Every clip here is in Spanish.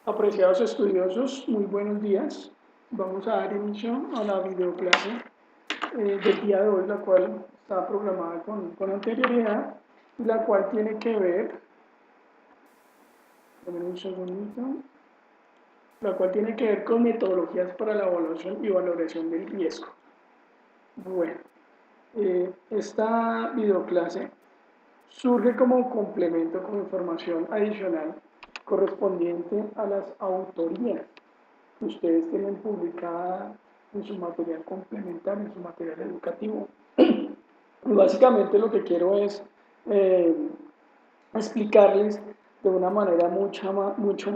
Apreciados estudiosos, muy buenos días. Vamos a dar inicio a la videoclase del día de hoy, la cual está programada con anterioridad y la cual tiene que ver, dame un segundito, la cual tiene que ver con metodologías para la evaluación y valoración del riesgo. Bueno, esta videoclase surge como complemento con información adicional correspondiente a las autorías que ustedes tienen publicada en su material complementario, en su material educativo. Y básicamente lo que quiero es eh, explicarles de una manera mucho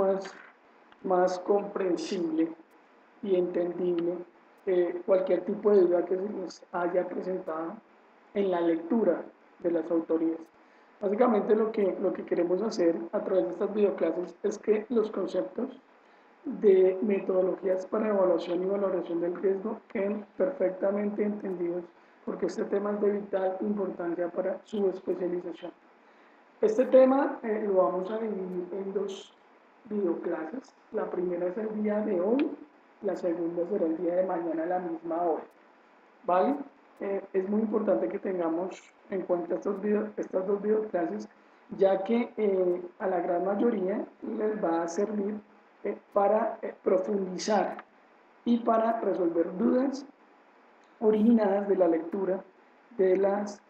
más comprensible y entendible cualquier tipo de duda que se les haya presentado en la lectura de las autorías. Básicamente lo que queremos hacer a través de estas videoclases es que los conceptos de metodologías para evaluación y valoración del riesgo queden perfectamente entendidos porque este tema es de vital importancia para su especialización. Este tema lo vamos a dividir en dos videoclases. La primera es el día de hoy, la segunda será el día de mañana a la misma hora. ¿Vale? Es muy importante que tengamos en cuenta estas dos videoclases, ya que a la gran mayoría les va a servir para profundizar y para resolver dudas originadas de la lectura de las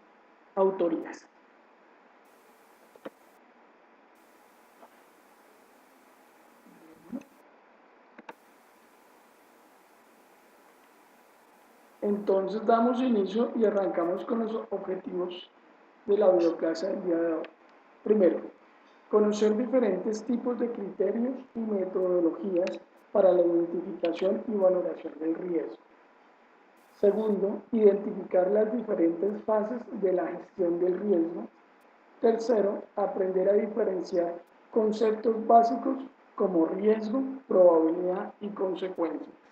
autorías. Entonces damos inicio y arrancamos con los objetivos de la videoclase del día de hoy. Primero, conocer diferentes tipos de criterios y metodologías para la identificación y valoración del riesgo. Segundo, identificar las diferentes fases de la gestión del riesgo. Tercero, aprender a diferenciar conceptos básicos como riesgo, probabilidad y consecuencias.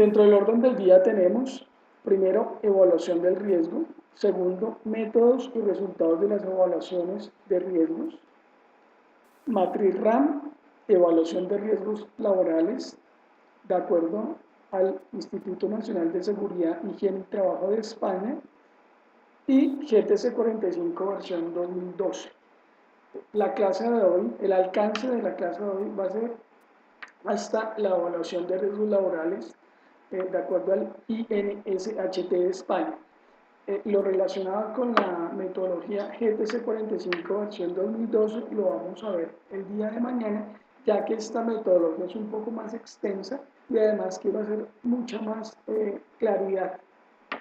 Dentro del orden del día tenemos, primero, evaluación del riesgo. Segundo, métodos y resultados de las evaluaciones de riesgos. Matriz RAM, evaluación de riesgos laborales, de acuerdo al Instituto Nacional de Seguridad, Higiene y Trabajo de España, y GTC 45 versión 2012. La clase de hoy, el alcance de la clase de hoy va a ser hasta la evaluación de riesgos laborales de acuerdo al INSHT de España. Lo relacionado con la metodología GTC 45 versión 2012 lo vamos a ver el día de mañana, ya que esta metodología es un poco más extensa y además quiero hacer mucha más claridad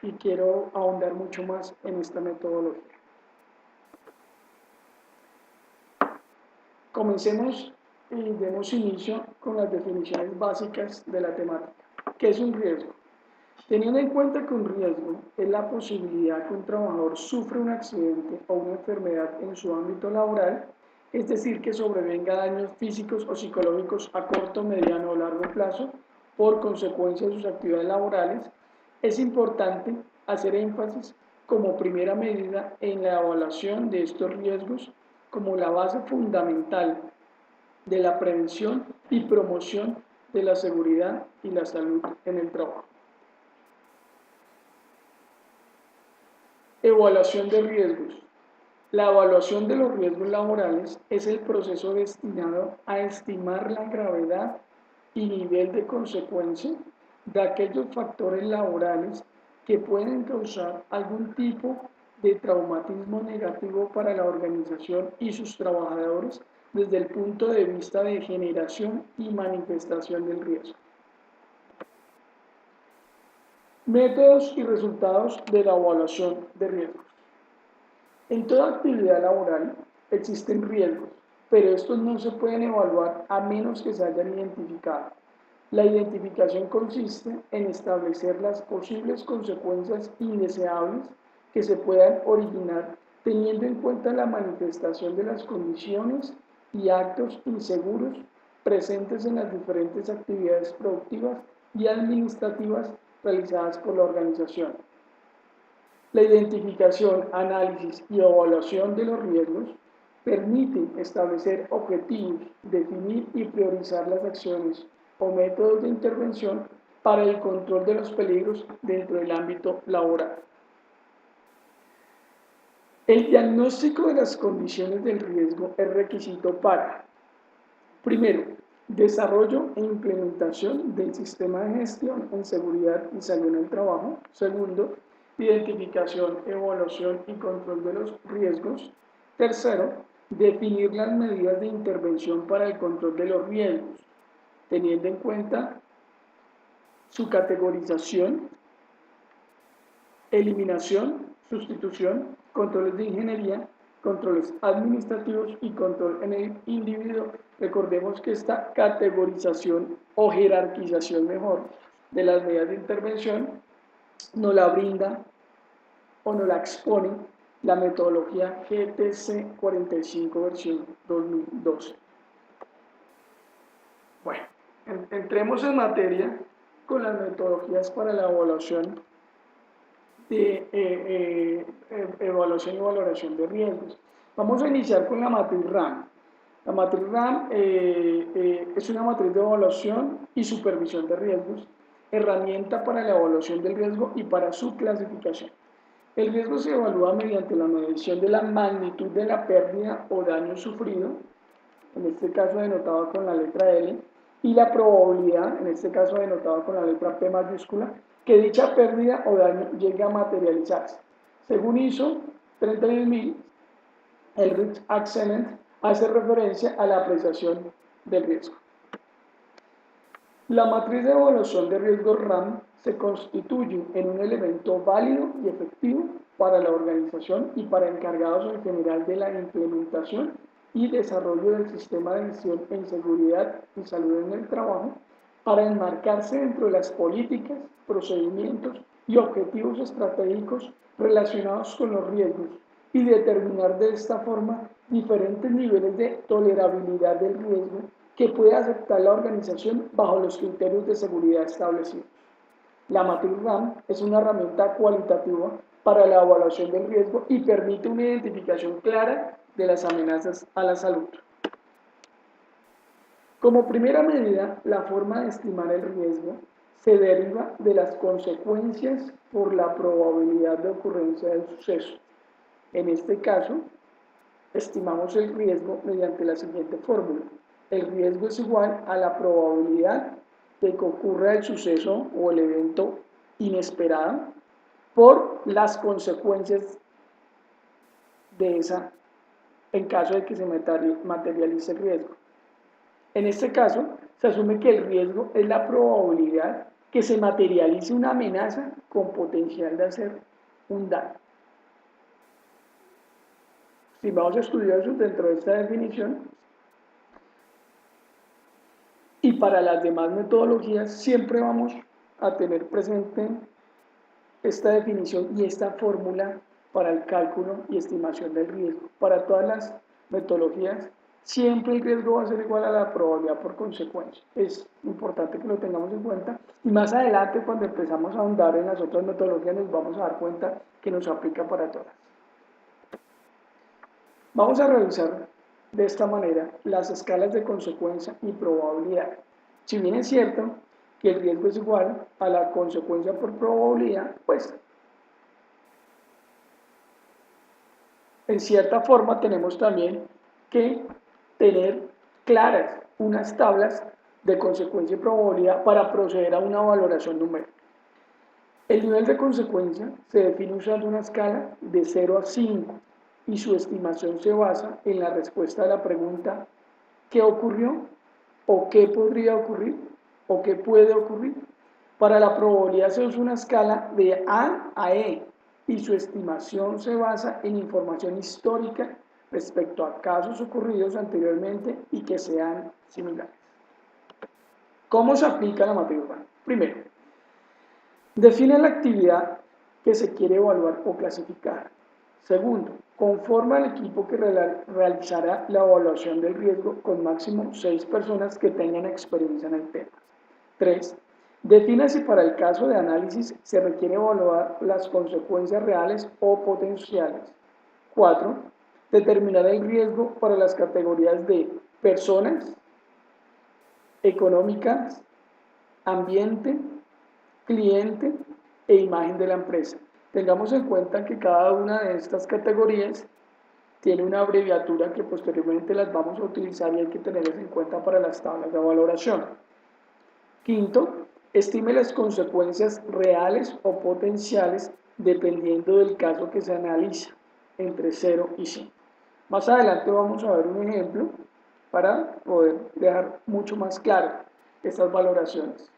y quiero ahondar mucho más en esta metodología. Comencemos y demos inicio con las definiciones básicas de la temática. ¿Qué es un riesgo? Teniendo en cuenta que un riesgo es la posibilidad que un trabajador sufra un accidente o una enfermedad en su ámbito laboral, es decir, que sobrevenga daños físicos o psicológicos a corto, mediano o largo plazo por consecuencia de sus actividades laborales, es importante hacer énfasis como primera medida en la evaluación de estos riesgos como la base fundamental de la prevención y promoción de la seguridad y la salud en el trabajo. Evaluación de riesgos. La evaluación de los riesgos laborales es el proceso destinado a estimar la gravedad y nivel de consecuencia de aquellos factores laborales que pueden causar algún tipo de traumatismo negativo para la organización y sus trabajadores desde el punto de vista de generación y manifestación del riesgo. Métodos y resultados de la evaluación de riesgos. En toda actividad laboral existen riesgos, pero estos no se pueden evaluar a menos que se hayan identificado. La identificación consiste en establecer las posibles consecuencias indeseables que se puedan originar teniendo en cuenta la manifestación de las condiciones y actos inseguros presentes en las diferentes actividades productivas y administrativas realizadas por la organización. La identificación, análisis y evaluación de los riesgos Permite establecer objetivos, definir y priorizar las acciones o métodos de intervención para el control de los peligros dentro del ámbito laboral. El diagnóstico de las condiciones del riesgo es requisito para, primero, desarrollo e implementación del sistema de gestión en seguridad y salud en el trabajo. Segundo, identificación, evaluación y control de los riesgos. Tercero, definir las medidas de intervención para el control de los riesgos, teniendo en cuenta su categorización, eliminación, sustitución, controles de ingeniería, controles administrativos y control en el individuo. Recordemos que esta categorización o jerarquización mejor de las medidas de intervención nos la brinda o nos la expone la metodología GTC 45 versión 2012. Bueno, entremos en materia con las metodologías para la evaluación de evaluación y valoración de riesgos. Vamos a iniciar con la matriz RAM. La matriz RAM es una matriz de evaluación y supervisión de riesgos, herramienta para la evaluación del riesgo y para su clasificación. El riesgo se evalúa mediante la medición de la magnitud de la pérdida o daño sufrido, en este caso denotado con la letra L, y la probabilidad, en este caso denotado con la letra P mayúscula, que dicha pérdida o daño llegue a materializarse. Según ISO 31000, el Risk Assessment hace referencia a la apreciación del riesgo. La matriz de evaluación de riesgo RAM se constituye en un elemento válido y efectivo para la organización y para encargados en general de la implementación y desarrollo del sistema de gestión en seguridad y salud en el trabajo, para enmarcarse dentro de las políticas, procedimientos y objetivos estratégicos relacionados con los riesgos y determinar de esta forma diferentes niveles de tolerabilidad del riesgo que puede aceptar la organización bajo los criterios de seguridad establecidos. La matriz RAM es una herramienta cualitativa para la evaluación del riesgo y permite una identificación clara de las amenazas a la salud. Como primera medida, la forma de estimar el riesgo se deriva de las consecuencias por la probabilidad de ocurrencia del suceso. En este caso, estimamos el riesgo mediante la siguiente fórmula. El riesgo es igual a la probabilidad de que ocurra el suceso o el evento inesperado por las consecuencias de esa, en caso de que se materialice el riesgo. En este caso, se asume que el riesgo es la probabilidad que se materialice una amenaza con potencial de hacer un daño. Si vamos a estudiar eso dentro de esta definición, y para las demás metodologías siempre vamos a tener presente esta definición y esta fórmula para el cálculo y estimación del riesgo. Para todas las metodologías, siempre el riesgo va a ser igual a la probabilidad por consecuencia. Es importante que lo tengamos en cuenta y más adelante cuando empezamos a ahondar en las otras metodologías nos vamos a dar cuenta que nos aplica para todas. Vamos a revisar de esta manera las escalas de consecuencia y probabilidad. Si bien es cierto que el riesgo es igual a la consecuencia por probabilidad, pues en cierta forma tenemos también que tener claras unas tablas de consecuencia y probabilidad para proceder a una valoración numérica. El nivel de consecuencia se define usando una escala de 0 a 5 y su estimación se basa en la respuesta a la pregunta ¿qué ocurrió? ¿O qué podría ocurrir? ¿O qué puede ocurrir? Para la probabilidad se usa una escala de A a E y su estimación se basa en información histórica respecto a casos ocurridos anteriormente y que sean similares. ¿Cómo se aplica la matriz RAM? Primero, define la actividad que se quiere evaluar o clasificar. Segundo, conforma el equipo que realizará la evaluación del riesgo con máximo 6 personas que tengan experiencia en el tema. 3. Define si para el caso de análisis se requiere evaluar las consecuencias reales o potenciales. 4. Determinar el riesgo para las categorías de personas, económicas, ambiente, cliente e imagen de la empresa. Tengamos en cuenta que cada una de estas categorías tiene una abreviatura que posteriormente las vamos a utilizar y hay que tenerlas en cuenta para las tablas de valoración. Quinto, estime las consecuencias reales o potenciales dependiendo del caso que se analiza, entre 0 y 100. Más adelante vamos a ver un ejemplo para poder dejar mucho más claro estas valoraciones.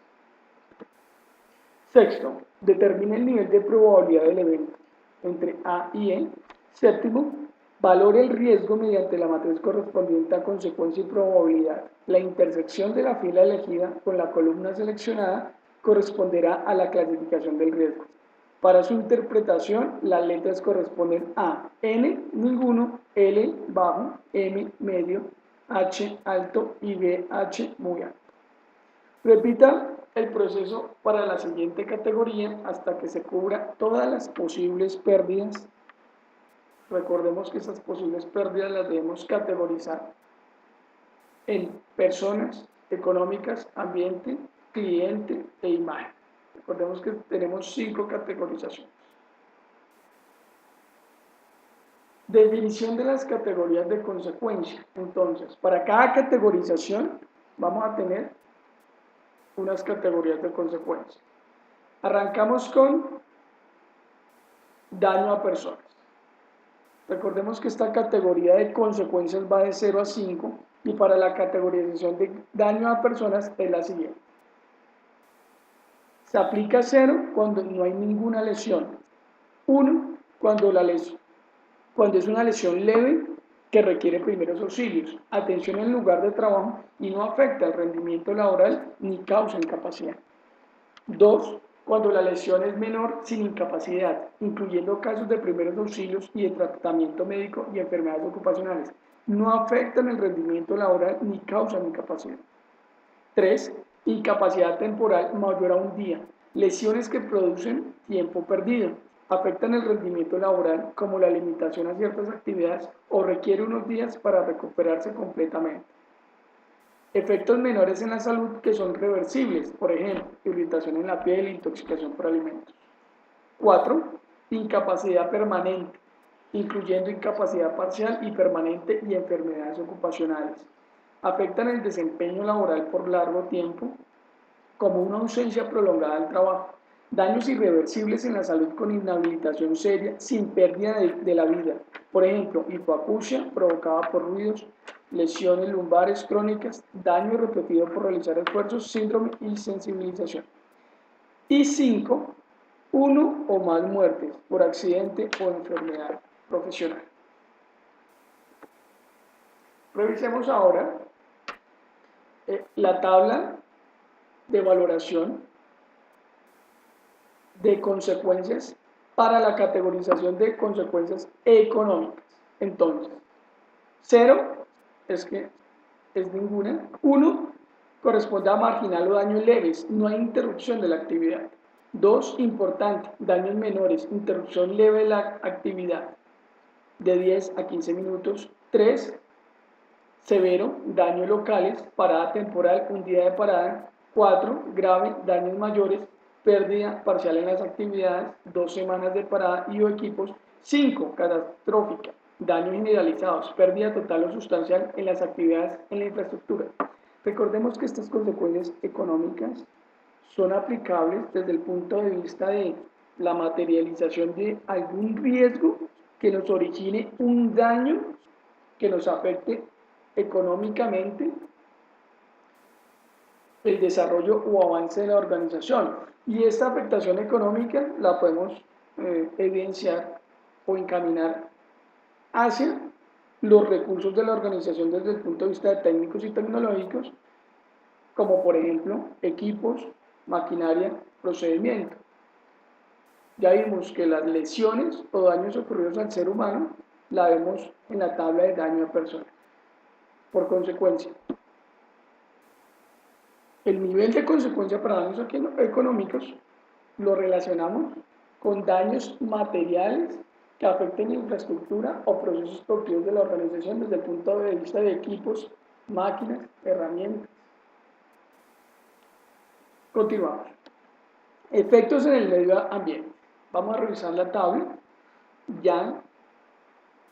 Sexto, determine el nivel de probabilidad del evento entre A y E. Séptimo, valore el riesgo mediante la matriz correspondiente a consecuencia y probabilidad. La intersección de la fila elegida con la columna seleccionada corresponderá a la clasificación del riesgo. Para su interpretación, las letras corresponden a N, ninguno, L, bajo, M, medio, H, alto y B, H, muy alto. Repita el proceso para la siguiente categoría hasta que se cubra todas las posibles pérdidas. Recordemos que esas posibles pérdidas las debemos categorizar en personas, económicas, ambiente, cliente e imagen. Recordemos que tenemos 5 categorizaciones. Definición de las categorías de consecuencia. Entonces, para cada categorización vamos a tener unas categorías de consecuencia. Arrancamos con daño a personas. Recordemos que esta categoría de consecuencias va de 0 a 5 y para la categorización de daño a personas es la siguiente. Se aplica 0 cuando no hay ninguna lesión. 1 cuando es una lesión leve que requiere primeros auxilios, atención en el lugar de trabajo y no afecta el rendimiento laboral ni causa incapacidad. 2. Cuando la lesión es menor sin incapacidad, incluyendo casos de primeros auxilios y de tratamiento médico y enfermedades ocupacionales. No afectan el rendimiento laboral ni causan incapacidad. 3. Incapacidad temporal mayor a un día. Lesiones que producen tiempo perdido. Afectan el rendimiento laboral como la limitación a ciertas actividades o requiere unos días para recuperarse completamente. Efectos menores en la salud que son reversibles, por ejemplo, irritación en la piel, intoxicación por alimentos. 4. Incapacidad permanente, incluyendo incapacidad parcial y permanente y enfermedades ocupacionales. Afectan el desempeño laboral por largo tiempo, como una ausencia prolongada del trabajo. Daños irreversibles en la salud con inhabilitación seria sin pérdida de la vida. Por ejemplo, hipoacusia provocada por ruidos, lesiones lumbares crónicas, daño repetido por realizar esfuerzos, síndrome y sensibilización. Y 5. Uno o más muertes por accidente o enfermedad profesional. Revisemos ahora la tabla de valoración de consecuencias para la categorización de consecuencias económicas. Entonces, 0 es que es ninguna. 1 corresponde a marginal o daños leves, no hay interrupción de la actividad. 2, importante, daños menores, interrupción leve de la actividad de 10 a 15 minutos. 3, severo, daños locales, parada temporal, un día de parada. 4, grave, daños mayores, pérdida parcial en las actividades, 2 semanas de parada y o equipos. 5, catastrófica, daños generalizados, pérdida total o sustancial en las actividades en la infraestructura. Recordemos que estas consecuencias económicas son aplicables desde el punto de vista de la materialización de algún riesgo que nos origine un daño que nos afecte económicamente el desarrollo o avance de la organización. Y esta afectación económica la podemos evidenciar o encaminar hacia los recursos de la organización desde el punto de vista de técnicos y tecnológicos, como por ejemplo equipos, maquinaria, procedimiento. Ya vimos que las lesiones o daños ocurridos al ser humano la vemos en la tabla de daño a personas. Por consecuencia, el nivel de consecuencia para daños económicos lo relacionamos con daños materiales que afecten la infraestructura o procesos productivos de la organización desde el punto de vista de equipos, máquinas, herramientas. Continuamos. Efectos en el medio ambiente. Vamos a revisar la tabla, ya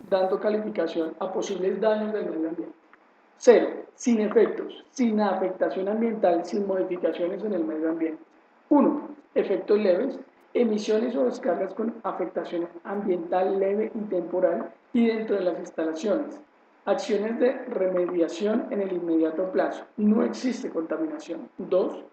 dando calificación a posibles daños del medio ambiente. 0. Sin efectos, sin afectación ambiental, sin modificaciones en el medio ambiente. 1. Efectos leves, emisiones o descargas con afectación ambiental leve y temporal y dentro de las instalaciones. Acciones de remediación en el inmediato plazo. No existe contaminación. 2.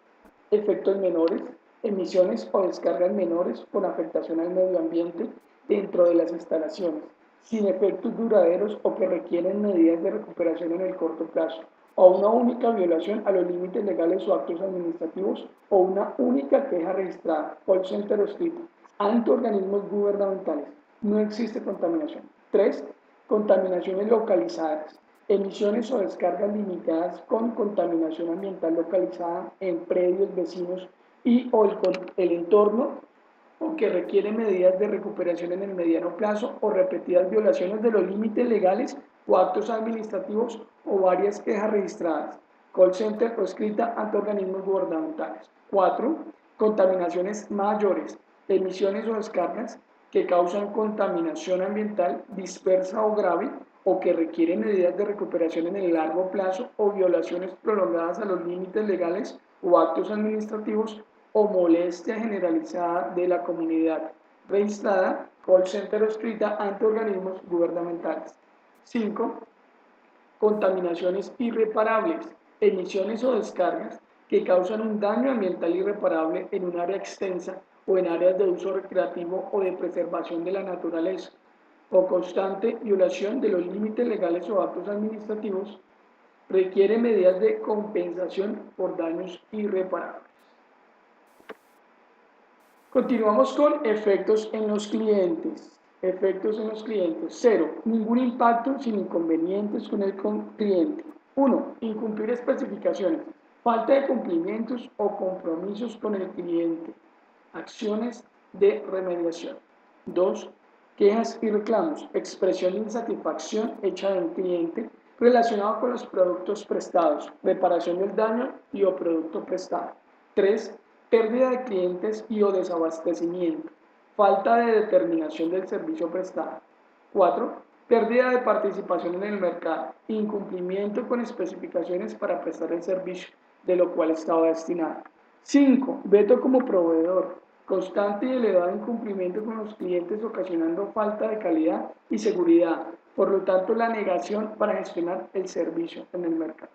Efectos menores, emisiones o descargas menores con afectación al medio ambiente dentro de las instalaciones, sin efectos duraderos o que requieren medidas de recuperación en el corto plazo, o una única violación a los límites legales o actos administrativos, o una única queja registrada, call center o escrita, ante organismos gubernamentales. No existe contaminación. 3. Contaminaciones localizadas. Emisiones o descargas limitadas con contaminación ambiental localizada en predios vecinos y o el entorno o que requiere medidas de recuperación en el mediano plazo o repetidas violaciones de los límites legales o actos administrativos o varias quejas registradas, call center o escrita ante organismos gubernamentales. 4. Contaminaciones mayores, emisiones o descargas que causan contaminación ambiental dispersa o grave o que requieren medidas de recuperación en el largo plazo o violaciones prolongadas a los límites legales o actos administrativos o molestia generalizada de la comunidad registrada, call center o escrita ante organismos gubernamentales. 5. Contaminaciones irreparables, emisiones o descargas que causan un daño ambiental irreparable en un área extensa o en áreas de uso recreativo o de preservación de la naturaleza, o constante violación de los límites legales o actos administrativos, requiere medidas de compensación por daños irreparables. Continuamos con efectos en los clientes. Efectos en los clientes. 0. Ningún impacto sin inconvenientes con el cliente. 1. Incumplir especificaciones. Falta de cumplimientos o compromisos con el cliente. Acciones de remediación. 2. Quejas y reclamos. Expresión de insatisfacción hecha de un cliente relacionado con los productos prestados. Reparación del daño y o producto prestado. 3. Pérdida de clientes y o desabastecimiento. Falta de determinación del servicio prestado. 4. Pérdida de participación en el mercado. Incumplimiento con especificaciones para prestar el servicio, de lo cual estaba destinado. 5. Veto como proveedor. Constante y elevado incumplimiento con los clientes ocasionando falta de calidad y seguridad. Por lo tanto, la negación para gestionar el servicio en el mercado.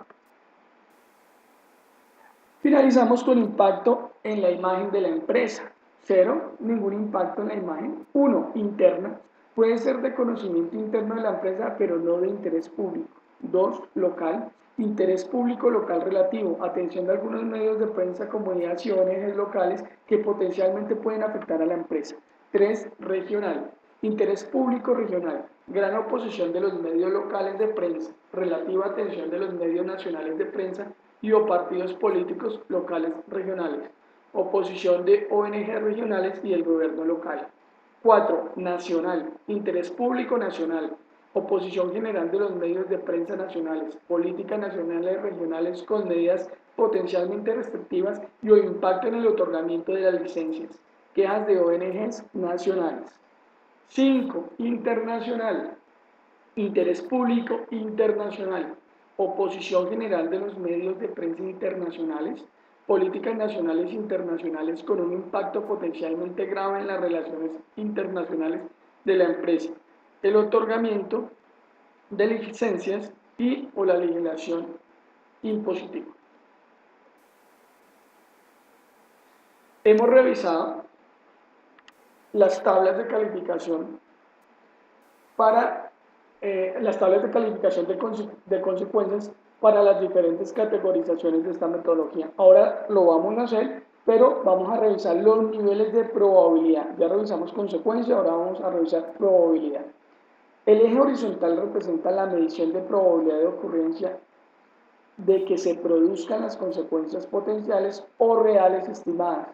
Finalizamos con impacto en la imagen de la empresa. 0. Ningún impacto en la imagen. 1. Interna. Puede ser de conocimiento interno de la empresa, pero no de interés público. 2. Local. Interés público local relativo. Atención de algunos medios de prensa, comunidades y ONGs locales que potencialmente pueden afectar a la empresa. 3. Regional. Interés público regional. Gran oposición de los medios locales de prensa. Relativa atención de los medios nacionales de prensa y o partidos políticos locales regionales, oposición de ONG regionales y el gobierno local. 4. Nacional, interés público nacional, oposición general de los medios de prensa nacionales, políticas nacionales y regionales con medidas potencialmente restrictivas y o impacto en el otorgamiento de las licencias, quejas de ONGs nacionales. 5. Internacional, interés público internacional, oposición general de los medios de prensa internacionales, políticas nacionales e internacionales con un impacto potencialmente grave en las relaciones internacionales de la empresa, el otorgamiento de licencias y o la legislación impositiva. Hemos revisado las tablas de calificación de consecuencias para las diferentes categorizaciones de esta metodología. Ahora lo vamos a hacer, pero vamos a revisar los niveles de probabilidad. Ya revisamos consecuencia, ahora vamos a revisar probabilidad. El eje horizontal representa la medición de probabilidad de ocurrencia de que se produzcan las consecuencias potenciales o reales estimadas,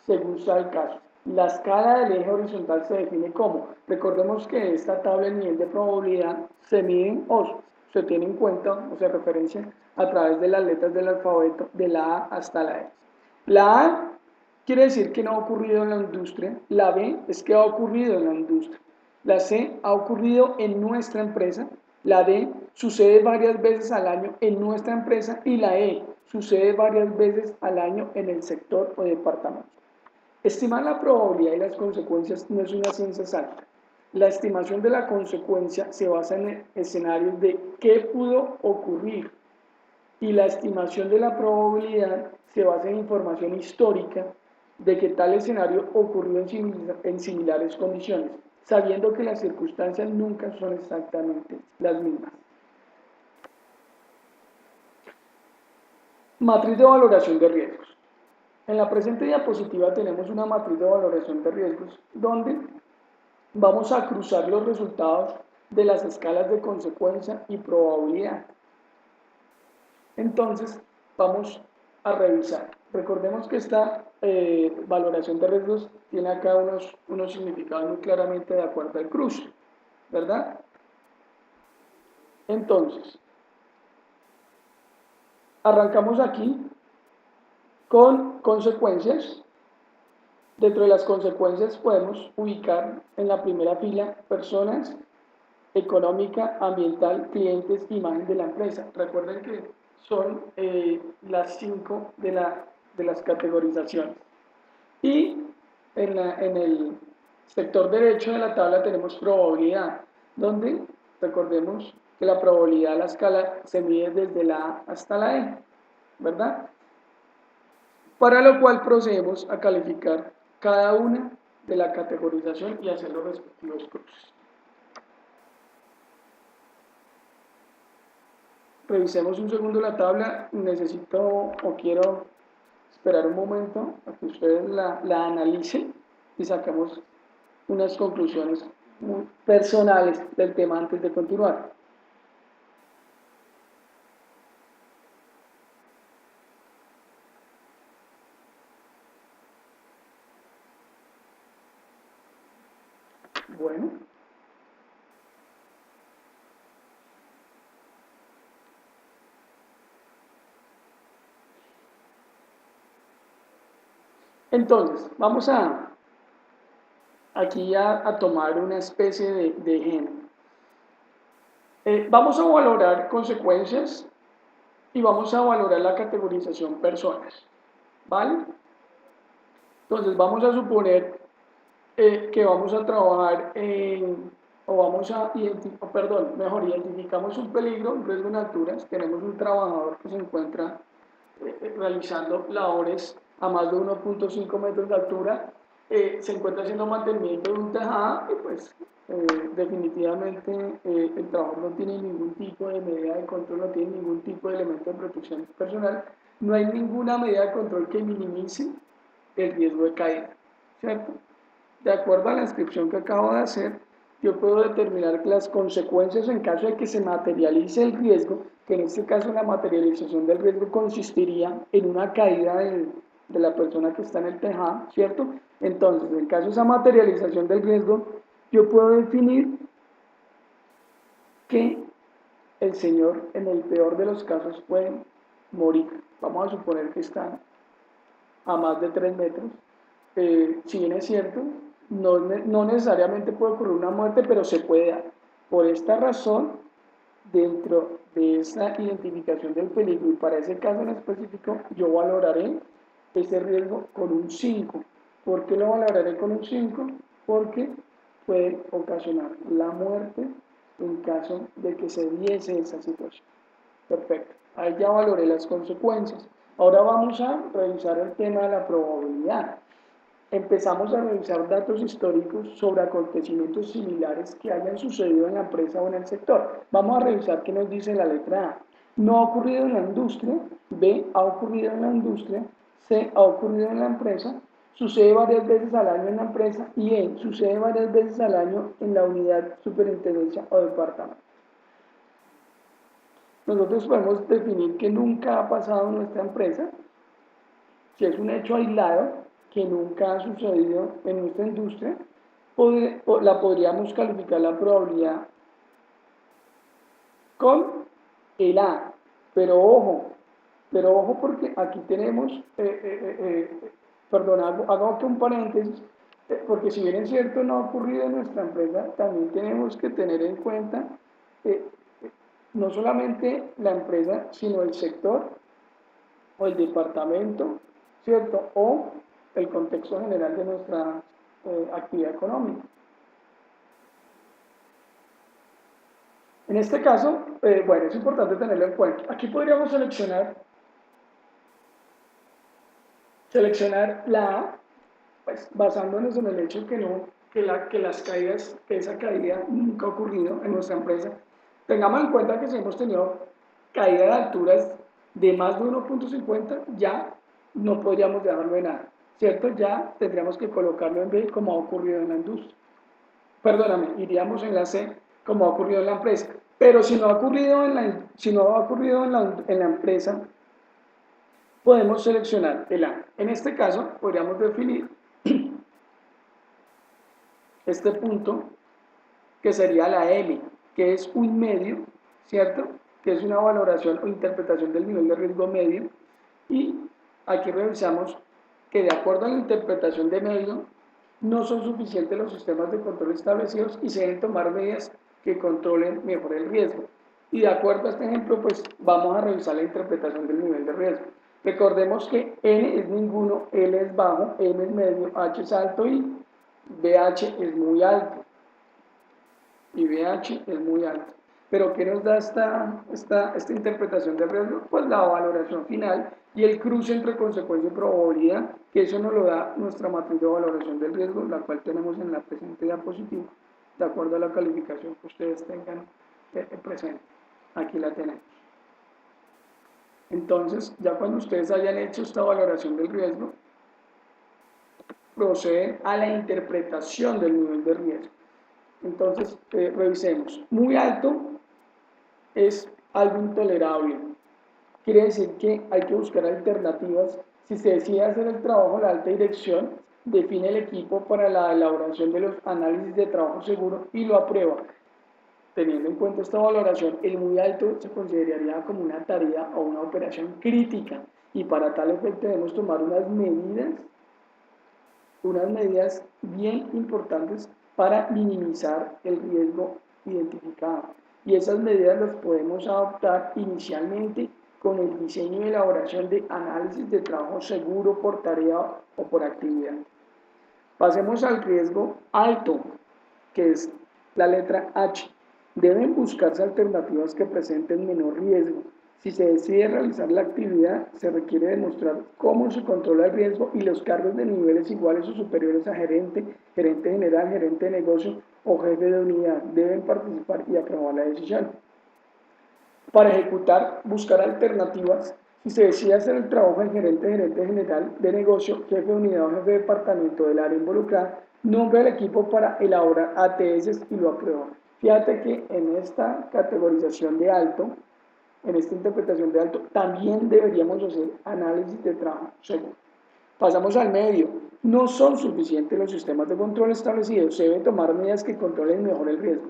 según sea el caso. La escala del eje horizontal se define como, recordemos que esta tabla de nivel de probabilidad se mide o se tiene en cuenta o se referencia a través de las letras del alfabeto de la A hasta la E. La A quiere decir que no ha ocurrido en la industria, la B es que ha ocurrido en la industria, la C ha ocurrido en nuestra empresa, la D sucede varias veces al año en nuestra empresa y la E sucede varias veces al año en el sector o departamento. Estimar la probabilidad y las consecuencias no es una ciencia exacta. La estimación de la consecuencia se basa en escenarios de qué pudo ocurrir y la estimación de la probabilidad se basa en información histórica de que tal escenario ocurrió en similares condiciones, sabiendo que las circunstancias nunca son exactamente las mismas. Matriz de valoración de riesgos. En la presente diapositiva tenemos una matriz de valoración de riesgos donde vamos a cruzar los resultados de las escalas de consecuencia y probabilidad. Entonces, vamos a revisar. Recordemos que esta valoración de riesgos tiene acá unos significados muy claramente de acuerdo al cruce, ¿verdad? Entonces, arrancamos aquí con consecuencias. Dentro de las consecuencias podemos ubicar en la primera fila personas, económica, ambiental, clientes, imagen de la empresa. Recuerden que son las 5 de las categorizaciones. Y en el sector derecho de la tabla tenemos probabilidad, donde recordemos que la probabilidad de la escala se mide desde la A hasta la E, ¿verdad? Para lo cual procedemos a calificar cada una de la categorización y hacer los respectivos cruces. Revisemos un segundo la tabla, necesito o quiero esperar un momento a que ustedes la analicen y saquemos unas conclusiones muy personales del tema antes de continuar. Bueno, entonces vamos aquí a tomar una especie de ejemplo. Vamos a valorar consecuencias y vamos a valorar la categorización personas, ¿vale? Entonces vamos a suponer que vamos a trabajar o vamos a identificar, perdón, mejor identificamos un peligro, un riesgo en alturas, tenemos un trabajador que se encuentra realizando labores a más de 1.5 metros de altura, se encuentra haciendo mantenimiento de un tejado y pues definitivamente el trabajo no tiene ningún tipo de medida de control, no tiene ningún tipo de elemento de protección personal, no hay ninguna medida de control que minimice el riesgo de caída, ¿cierto? De acuerdo a la descripción que acabo de hacer, yo puedo determinar que las consecuencias en caso de que se materialice el riesgo, que en este caso la materialización del riesgo consistiría en una caída de la persona que está en el tejado, ¿cierto? Entonces, en caso de esa materialización del riesgo, yo puedo definir que el señor, en el peor de los casos, puede morir. Vamos a suponer que está a más de 3 metros. Si bien es cierto, no necesariamente puede ocurrir una muerte, pero se puede dar. Por esta razón, dentro de esa identificación del peligro, y para ese caso en específico, yo valoraré ese riesgo con un 5. ¿Por qué lo valoraré con un 5? Porque puede ocasionar la muerte en caso de que se diese esa situación. Perfecto. Ahí ya valoré las consecuencias. Ahora vamos a revisar el tema de la probabilidad. Empezamos a revisar datos históricos sobre acontecimientos similares que hayan sucedido en la empresa o en el sector. Vamos a revisar qué nos dice la letra A. No ha ocurrido en la industria, B ha ocurrido en la industria, C ha ocurrido en la empresa, sucede varias veces al año en la empresa y E sucede varias veces al año en la unidad, superintendencia o departamento. Nosotros podemos definir que nunca ha pasado en nuestra empresa, si es un hecho aislado, que nunca ha sucedido en nuestra industria, la podríamos calificar la probabilidad con el A. Pero ojo porque aquí tenemos, perdón, hago aquí un paréntesis, porque si bien es cierto no ha ocurrido en nuestra empresa, también tenemos que tener en cuenta eh, no solamente la empresa, sino el sector o el departamento, ¿cierto? O el contexto general de nuestra actividad económica. En este caso, bueno, es importante tenerlo en cuenta. Aquí podríamos seleccionar la A, pues basándonos en el hecho que no, que las caídas, que esa caída nunca ha ocurrido en nuestra empresa. Tengamos en cuenta que si hemos tenido caída de alturas de más de 1.50, ya no podríamos dejarlo en A, ¿cierto? Ya tendríamos que colocarlo en B como ha ocurrido en la industria. Perdóname, iríamos en la C como ha ocurrido en la empresa. Pero si no ha ocurrido si no ha ocurrido en la empresa, podemos seleccionar el A. En este caso, podríamos definir este punto que sería la M, que es un medio, ¿cierto? Que es una valoración o interpretación del nivel de riesgo medio. Y aquí revisamos que de acuerdo a la interpretación de medio, no son suficientes los sistemas de control establecidos y se deben tomar medidas que controlen mejor el riesgo. Y de acuerdo a este ejemplo, pues vamos a revisar la interpretación del nivel de riesgo. Recordemos que N es ninguno, L es bajo, M es medio, H es alto y BH es muy alto. Y BH es muy alto. Pero ¿qué nos da esta interpretación de riesgo? Pues la valoración final y el cruce entre consecuencia y probabilidad, que eso nos lo da nuestra matriz de valoración del riesgo, la cual tenemos en la presente diapositiva, de acuerdo a la calificación que ustedes tengan presente. Aquí la tenemos. Entonces, ya cuando ustedes hayan hecho esta valoración del riesgo, proceden a la interpretación del nivel de riesgo. Entonces, revisemos. Muy alto es algo intolerable. Quiere decir que hay que buscar alternativas. Si se decide hacer el trabajo, la alta dirección define el equipo para la elaboración de los análisis de trabajo seguro y lo aprueba. Teniendo en cuenta esta valoración, el muy alto se consideraría como una tarea o una operación crítica y para tal efecto debemos tomar unas medidas bien importantes para minimizar el riesgo identificado. Y esas medidas las podemos adoptar inicialmente con el diseño y elaboración de análisis de trabajo seguro por tarea o por actividad. Pasemos al riesgo alto, que es la letra H. Deben buscarse alternativas que presenten menor riesgo. Si se decide realizar la actividad, se requiere demostrar cómo se controla el riesgo y los cargos de niveles iguales o superiores a gerente, gerente general, gerente de negocio o jefe de unidad deben participar y aprobar la decisión. Para ejecutar, buscar alternativas. Si se decide hacer el trabajo del gerente general de negocio, jefe de unidad o jefe de departamento del área involucrada, nombra el equipo para elaborar ATS y lo aprueba. Fíjate que en esta categorización de alto, en esta interpretación de alto, también deberíamos hacer análisis de trabajo seguro. Pasamos al medio. No son suficientes los sistemas de control establecidos. Se deben tomar medidas que controlen mejor el riesgo.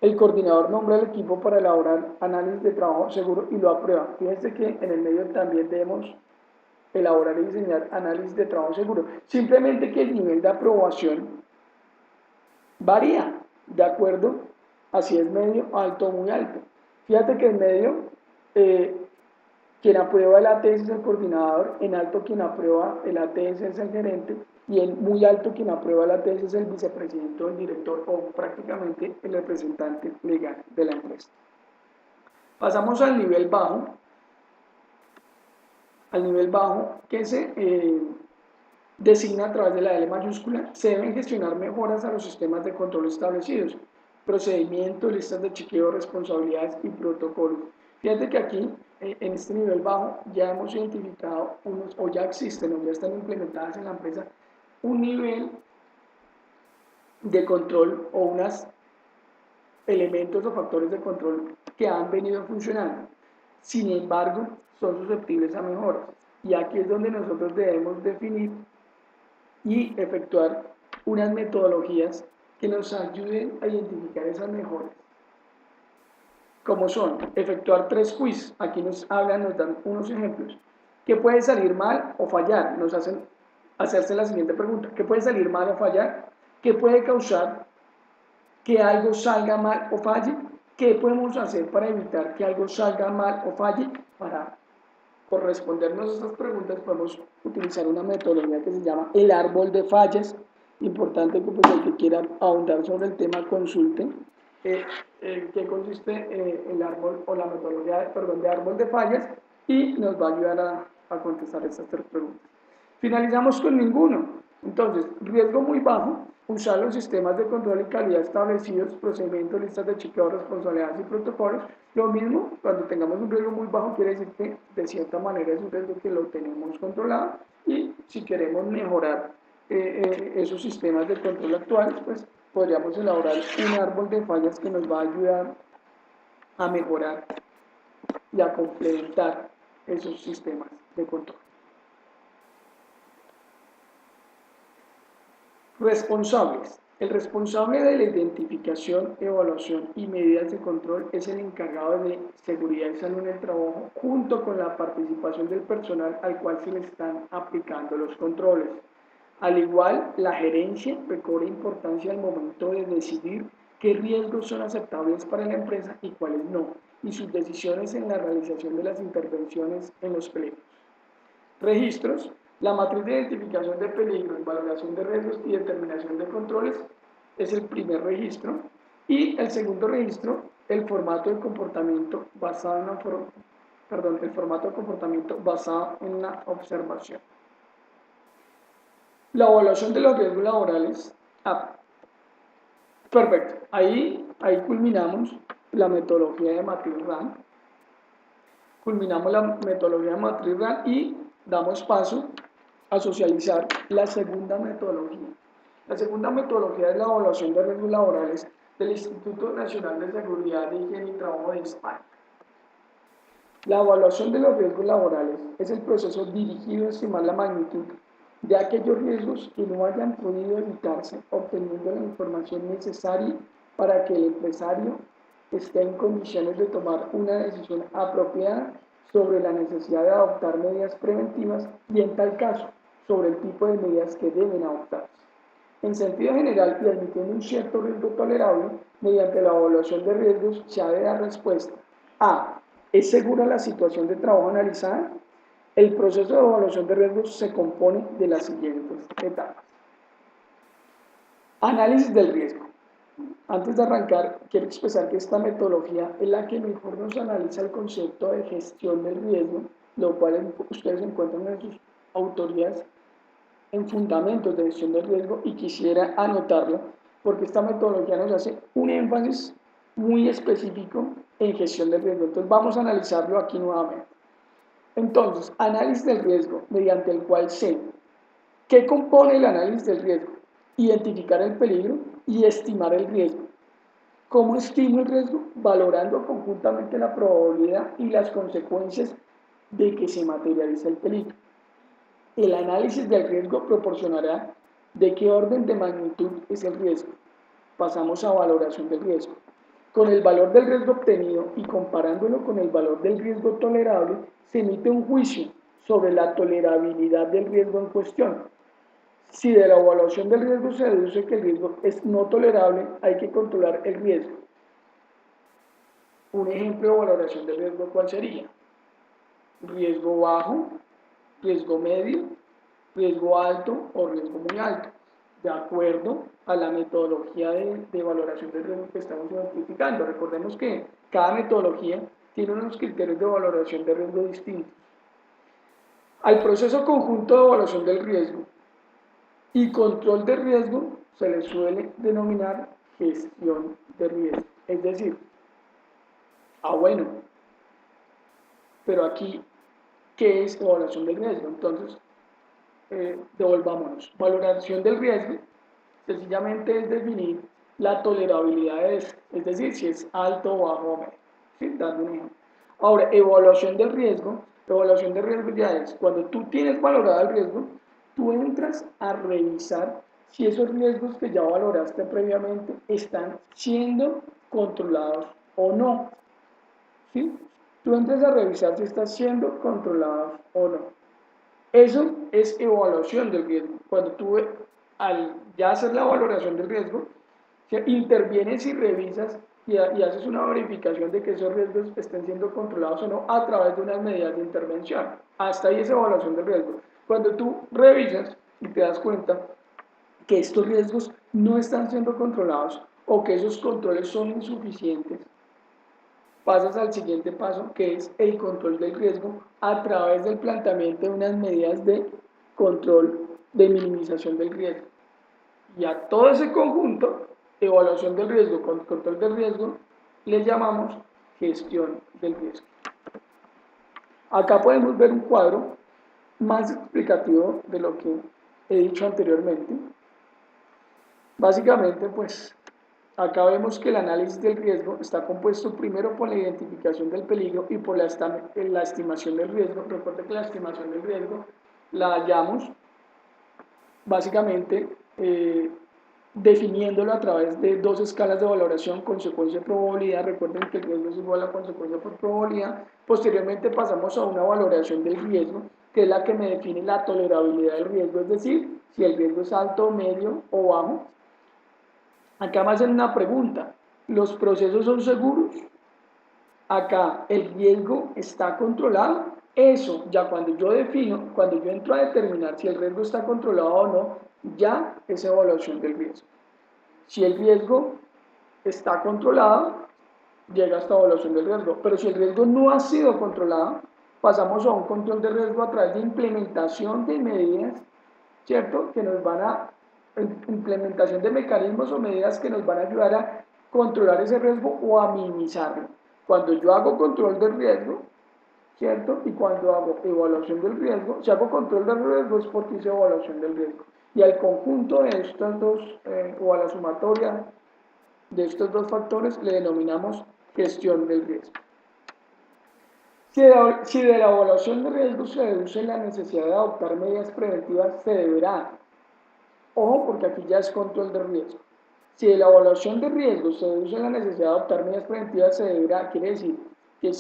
El coordinador nombra al equipo para elaborar análisis de trabajo seguro y lo aprueba. Fíjense que en el medio también debemos elaborar y diseñar análisis de trabajo seguro. Simplemente que el nivel de aprobación varía de acuerdo a si es medio, alto o muy alto. Fíjate que en medio, quien aprueba el ATS es el coordinador, en alto quien aprueba el ATS es el gerente y en muy alto quien aprueba el ATS es el vicepresidente o el director o prácticamente el representante legal de la empresa. Pasamos al nivel bajo que se designa a través de la L mayúscula. Se deben gestionar mejoras a los sistemas de control establecidos, procedimientos, listas de chequeo, responsabilidades y protocolos. Fíjate que aquí, en este nivel bajo, ya hemos identificado o ya existen o ya están implementadas en la empresa un nivel de control o unos elementos o factores de control que han venido funcionando. Sin embargo, son susceptibles a mejoras. Y aquí es donde nosotros debemos definir y efectuar unas metodologías que nos ayuden a identificar esas mejoras. Como son, efectuar 3 quiz, aquí nos dan unos ejemplos. ¿Qué puede salir mal o fallar? Nos hacen hacerse la siguiente pregunta: ¿qué puede salir mal o fallar? ¿Qué puede causar que algo salga mal o falle? ¿Qué podemos hacer para evitar que algo salga mal o falle? Por respondernos a estas preguntas podemos utilizar una metodología que se llama el árbol de fallas. Importante que pues, el que quiera ahondar sobre el tema consulte qué consiste el árbol o la metodología de árbol de fallas, y nos va a ayudar a contestar estas 3 preguntas. Finalizamos con ninguno. Entonces, riesgo muy bajo: usar los sistemas de control y calidad establecidos, procedimientos, listas de chequeo, responsabilidades y protocolos. Lo mismo, cuando tengamos un riesgo muy bajo, quiere decir que de cierta manera es un riesgo que lo tenemos controlado, y si queremos mejorar esos sistemas de control actuales, pues podríamos elaborar un árbol de fallas que nos va a ayudar a mejorar y a complementar esos sistemas de control. Responsables. El responsable de la identificación, evaluación y medidas de control es el encargado de seguridad y salud en el trabajo, junto con la participación del personal al cual se le están aplicando los controles. Al igual, la gerencia recobra importancia al momento de decidir qué riesgos son aceptables para la empresa y cuáles no, y sus decisiones en la realización de las intervenciones en los pleitos. Registros. La matriz de identificación de peligros, valoración de riesgos y determinación de controles es el primer registro. Y el segundo registro, el formato de comportamiento basado en la observación. La evaluación de los riesgos laborales. Perfecto. Ahí culminamos la metodología de matriz RAN. Y damos paso a socializar la segunda metodología. La segunda metodología es la evaluación de riesgos laborales del Instituto Nacional de Seguridad, Higiene y Trabajo de España. La evaluación de los riesgos laborales es el proceso dirigido a estimar la magnitud de aquellos riesgos que no hayan podido evitarse, obteniendo la información necesaria para que el empresario esté en condiciones de tomar una decisión apropiada sobre la necesidad de adoptar medidas preventivas y, en tal caso, sobre el tipo de medidas que deben adoptarse. En sentido general, y admitiendo un cierto riesgo tolerable, mediante la evaluación de riesgos se ha de dar respuesta a: ¿es segura la situación de trabajo analizada? El proceso de evaluación de riesgos se compone de las siguientes etapas. Análisis del riesgo. Antes de arrancar, quiero expresar que esta metodología es la que mejor nos analiza el concepto de gestión del riesgo, lo cual ustedes encuentran en sus autorías en fundamentos de gestión del riesgo, y quisiera anotarlo porque esta metodología nos hace un énfasis muy específico en gestión del riesgo. Entonces vamos a analizarlo aquí nuevamente. Entonces, análisis del riesgo, mediante el cual sé qué compone el análisis del riesgo: identificar el peligro y estimar el riesgo. ¿Cómo estimo el riesgo? Valorando conjuntamente la probabilidad y las consecuencias de que se materialice el peligro. El análisis del riesgo proporcionará de qué orden de magnitud es el riesgo. Pasamos a valoración del riesgo. Con el valor del riesgo obtenido y comparándolo con el valor del riesgo tolerable, se emite un juicio sobre la tolerabilidad del riesgo en cuestión. Si de la evaluación del riesgo se deduce que el riesgo es no tolerable, hay que controlar el riesgo. Un ejemplo de valoración del riesgo, ¿cuál sería? Riesgo bajo, riesgo medio, riesgo alto o riesgo muy alto, de acuerdo a la metodología de valoración del riesgo que estamos identificando. Recordemos que cada metodología tiene unos criterios de valoración de riesgo distintos. Al proceso conjunto de evaluación del riesgo y control de riesgo se le suele denominar gestión de riesgo. Es decir, bueno, pero aquí, ¿qué es evaluación del riesgo? Entonces, devolvámonos. Valoración del riesgo sencillamente es definir la tolerabilidad de este, es decir, si es alto o bajo o medio. ¿Sí? Dando un ejemplo. Ahora, evaluación del riesgo ya es cuando tú tienes valorado el riesgo, tú entras a revisar si esos riesgos que ya valoraste previamente están siendo controlados o no. ¿Sí? Tú entras a revisar si están siendo controlados o no. Eso es evaluación del riesgo. Cuando tú, al ya hacer la valoración del riesgo, intervienes y revisas y haces una verificación de que esos riesgos estén siendo controlados o no a través de unas medidas de intervención. Hasta ahí es evaluación del riesgo. Cuando tú revisas y te das cuenta que estos riesgos no están siendo controlados o que esos controles son insuficientes, pasas al siguiente paso, que es el control del riesgo a través del planteamiento de unas medidas de control, de minimización del riesgo. Y a todo ese conjunto, evaluación del riesgo con control del riesgo, le llamamos gestión del riesgo. Acá podemos ver un cuadro más explicativo de lo que he dicho anteriormente. Básicamente, pues, acá vemos que el análisis del riesgo está compuesto primero por la identificación del peligro y por la estimación del riesgo. Recuerda que la estimación del riesgo la hallamos básicamente definiéndolo a través de dos escalas de valoración, consecuencia y probabilidad. Recuerden que el riesgo es igual a consecuencia por probabilidad. Posteriormente pasamos a una valoración del riesgo, que es la que me define la tolerabilidad del riesgo, es decir, si el riesgo es alto, medio o bajo. Acá me hacen una pregunta: ¿los procesos son seguros? Acá el riesgo está controlado. Eso ya cuando yo defino, cuando yo entro a determinar si el riesgo está controlado o no, ya es evaluación del riesgo. Si el riesgo está controlado, llega hasta evaluación del riesgo. Pero si el riesgo no ha sido controlado, pasamos a un control de riesgo a través de implementación de medidas, ¿cierto? Que nos van a, implementación de mecanismos o medidas que nos van a ayudar a controlar ese riesgo o a minimizarlo. Cuando yo hago control del riesgo, ¿cierto? Y cuando hago evaluación del riesgo, si hago control del riesgo es porque hice evaluación del riesgo. Y al conjunto de estas dos, o a la sumatoria de estos dos factores, le denominamos gestión del riesgo. Si de la evaluación de riesgo se deduce la necesidad de adoptar medidas preventivas, se deberá. Ojo, porque aquí ya es control de riesgo. Si de la evaluación de riesgo se deduce la necesidad de adoptar medidas preventivas, se deberá, quiere decir que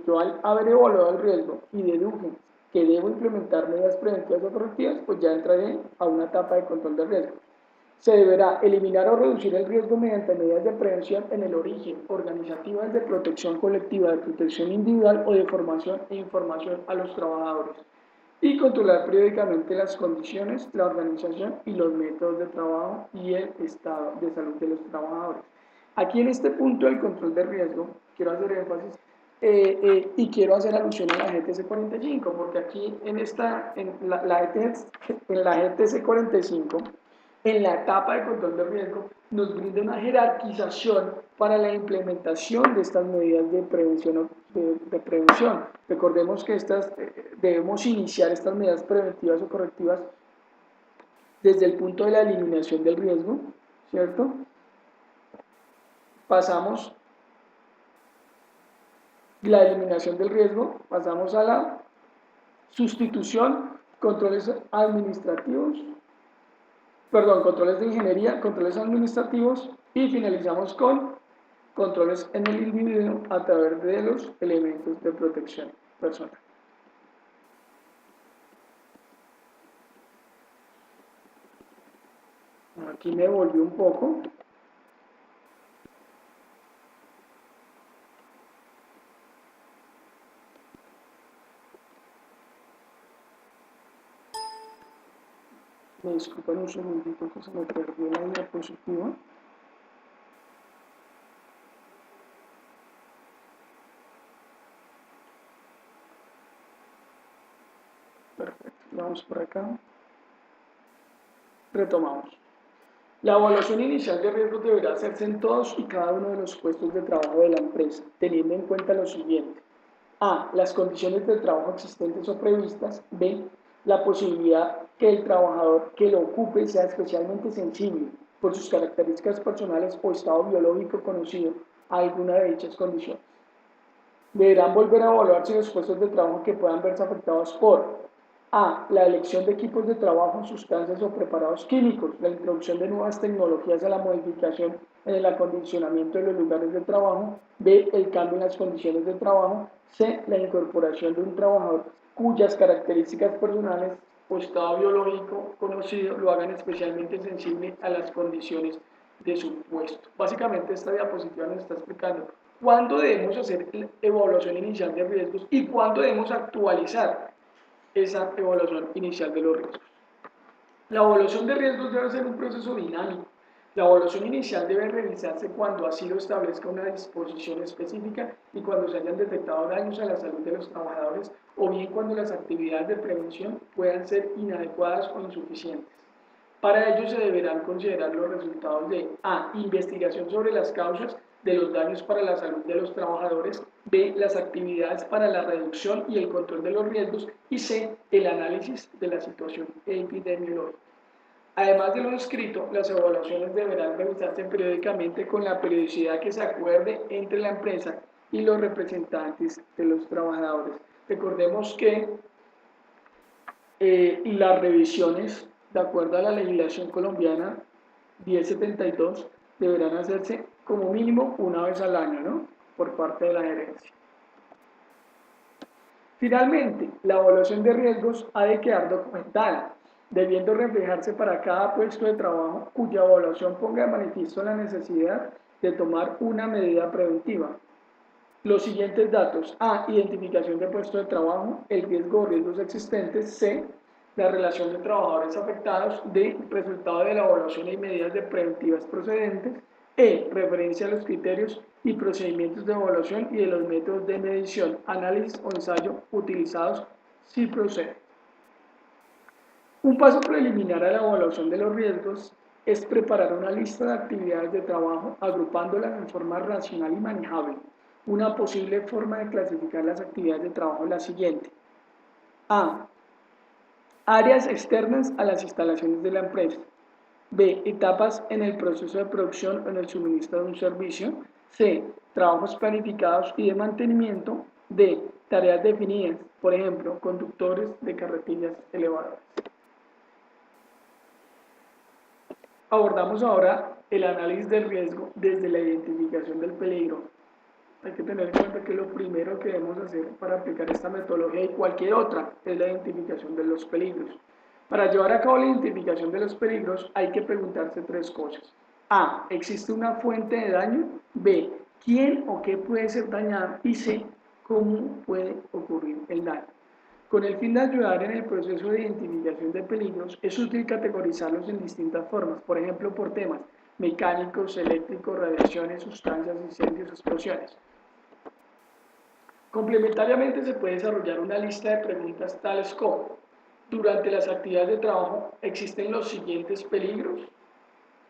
yo al haber evaluado el riesgo y deduje que debo implementar medidas preventivas o correctivas, pues ya entraré a una etapa de control de riesgo. Se deberá eliminar o reducir el riesgo mediante medidas de prevención en el origen, organizativas de protección colectiva, de protección individual o de formación e información a los trabajadores. Y controlar periódicamente las condiciones, la organización y los métodos de trabajo y el estado de salud de los trabajadores. Aquí en este punto del control de riesgo, quiero hacer énfasis y quiero hacer alusión a la GTC 45, porque aquí en la GTC 45, en la etapa de control de riesgo, nos brinda una jerarquización para la implementación de estas medidas de prevención. Recordemos que debemos iniciar estas medidas preventivas o correctivas desde el punto de la eliminación del riesgo, ¿cierto? Pasamos la eliminación del riesgo, pasamos a la sustitución, controles administrativos, controles de ingeniería, controles administrativos y finalizamos con controles en el individuo a través de los elementos de protección personal. Aquí me volvió un poco. Me disculpan un segundito que se me perdió la diapositiva. Perfecto, vamos por acá. Retomamos. La evaluación inicial de riesgos deberá hacerse en todos y cada uno de los puestos de trabajo de la empresa, teniendo en cuenta lo siguiente: A. Las condiciones de trabajo existentes o previstas. B. La posibilidad que el trabajador que lo ocupe sea especialmente sensible por sus características personales o estado biológico conocido a alguna de dichas condiciones. Deberán volver a evaluarse los puestos de trabajo que puedan verse afectados por A. La elección de equipos de trabajo, sustancias o preparados químicos, la introducción de nuevas tecnologías a la modificación en el acondicionamiento de los lugares de trabajo. B. El cambio en las condiciones de trabajo. C. La incorporación de un trabajador cuyas características personales o estado biológico conocido lo hagan especialmente sensible a las condiciones de su puesto. Básicamente esta diapositiva nos está explicando cuándo debemos hacer evaluación inicial de riesgos y cuándo debemos actualizar esa evaluación inicial de los riesgos. La evaluación de riesgos debe ser un proceso dinámico. La evaluación inicial debe realizarse cuando así lo establezca una disposición específica y cuando se hayan detectado daños a la salud de los trabajadores o bien cuando las actividades de prevención puedan ser inadecuadas o insuficientes. Para ello se deberán considerar los resultados de A. Investigación sobre las causas de los daños para la salud de los trabajadores. B. Las actividades para la reducción y el control de los riesgos. Y C. El análisis de la situación epidemiológica. Además de lo escrito, las evaluaciones deberán revisarse periódicamente con la periodicidad que se acuerde entre la empresa y los representantes de los trabajadores. Recordemos que las revisiones, de acuerdo a la legislación colombiana 1072, deberán hacerse como mínimo una vez al año, ¿no? Por parte de la gerencia. Finalmente, la evaluación de riesgos ha de quedar documentada, debiendo reflejarse para cada puesto de trabajo cuya evaluación ponga de manifiesto la necesidad de tomar una medida preventiva. Los siguientes datos: A. Identificación de puesto de trabajo, el riesgo o riesgos existentes. C. La relación de trabajadores afectados. D. Resultado de la evaluación y medidas de preventivas procedentes. E. Referencia a los criterios y procedimientos de evaluación y de los métodos de medición, análisis o ensayo utilizados si procede. Un paso preliminar a la evaluación de los riesgos es preparar una lista de actividades de trabajo agrupándolas en forma racional y manejable. Una posible forma de clasificar las actividades de trabajo es la siguiente. A. Áreas externas a las instalaciones de la empresa. B. Etapas en el proceso de producción o en el suministro de un servicio. C. Trabajos planificados y de mantenimiento. D. Tareas definidas, por ejemplo, conductores de carretillas elevadoras. Abordamos ahora el análisis del riesgo desde la identificación del peligro. Hay que tener en cuenta que lo primero que debemos hacer para aplicar esta metodología y cualquier otra es la identificación de los peligros. Para llevar a cabo la identificación de los peligros hay que preguntarse tres cosas. A. ¿Existe una fuente de daño? B. ¿Quién o qué puede ser dañado? Y C. ¿Cómo puede ocurrir el daño? Con el fin de ayudar en el proceso de identificación de peligros, es útil categorizarlos en distintas formas, por ejemplo, por temas mecánicos, eléctricos, radiaciones, sustancias, incendios, explosiones. Complementariamente se puede desarrollar una lista de preguntas tales como: durante las actividades de trabajo existen los siguientes peligros.